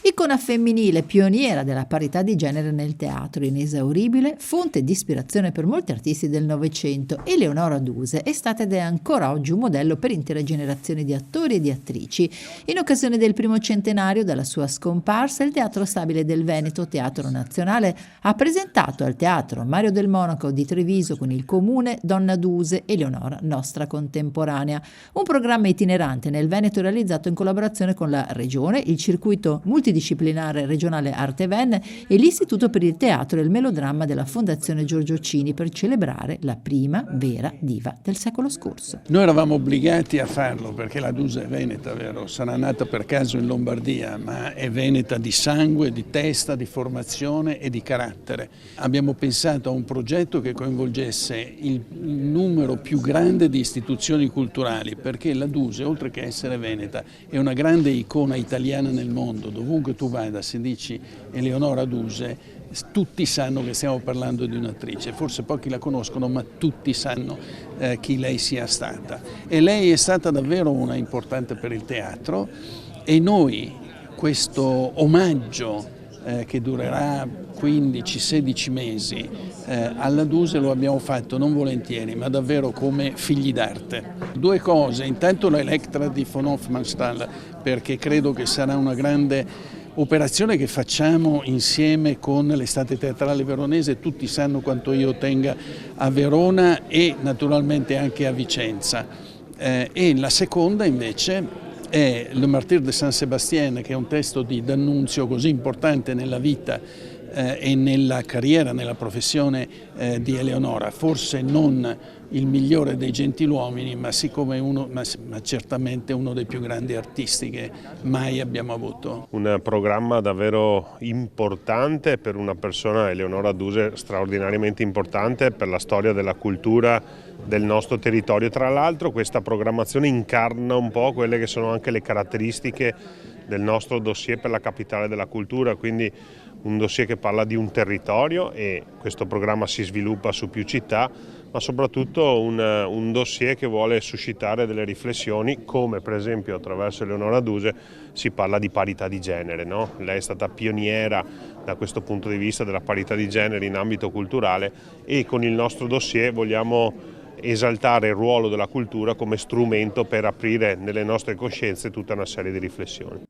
Icona femminile, pioniera della parità di genere nel teatro, inesauribile, fonte di ispirazione per molti artisti del Novecento, Eleonora Duse è stata ed è ancora oggi un modello per intere generazioni di attori e di attrici. In occasione del primo centenario dalla sua scomparsa, il Teatro Stabile del Veneto, Teatro Nazionale, ha presentato al Teatro Mario del Monaco di Treviso con il Comune Donna Duse, Eleonora, nostra contemporanea. Un programma itinerante nel Veneto realizzato in collaborazione con la Regione, il circuito multidisciplinare regionale Arte Ven e l'Istituto per il Teatro e il Melodramma della Fondazione Giorgio Cini per celebrare la prima vera diva del secolo scorso. Noi eravamo obbligati a farlo perché la Duse è veneta, vero? Sarà nata per caso in Lombardia, ma è veneta di sangue, di testa, di formazione e di carattere. Abbiamo pensato a un progetto che coinvolgesse il numero più grande di istituzioni culturali, perché la Duse, oltre che essere veneta, è una grande icona italiana nel mondo. Dovunque tu vada, se dici Eleonora Duse, tutti sanno che stiamo parlando di un'attrice, forse pochi la conoscono, ma tutti sanno chi lei sia stata. E lei è stata davvero una importante per il teatro e noi questo omaggio che durerà 15-16 mesi alla Duse lo abbiamo fatto non volentieri, ma davvero come figli d'arte. Due cose, intanto l'Electra di von Hofmannsthal, perché credo che sarà una grande operazione che facciamo insieme con l'Estate Teatrale Veronese. Tutti sanno quanto io tenga a Verona e naturalmente anche a Vicenza. E la seconda invece è Le Martyr de Saint-Sébastien, che è un testo di D'Annunzio così importante nella vita e nella carriera, nella professione di Eleonora, forse non il migliore dei gentiluomini, ma certamente uno dei più grandi artisti che mai abbiamo avuto. Un programma davvero importante per una persona, Eleonora Duse, straordinariamente importante per la storia della cultura del nostro territorio. Tra l'altro questa programmazione incarna un po' quelle che sono anche le caratteristiche del nostro dossier per la capitale della cultura, quindi un dossier che parla di un territorio e questo programma si sviluppa su più città, ma soprattutto un dossier che vuole suscitare delle riflessioni, come per esempio attraverso Eleonora Duse si parla di parità di genere, no? Lei è stata pioniera da questo punto di vista della parità di genere in ambito culturale e con il nostro dossier vogliamo esaltare il ruolo della cultura come strumento per aprire nelle nostre coscienze tutta una serie di riflessioni.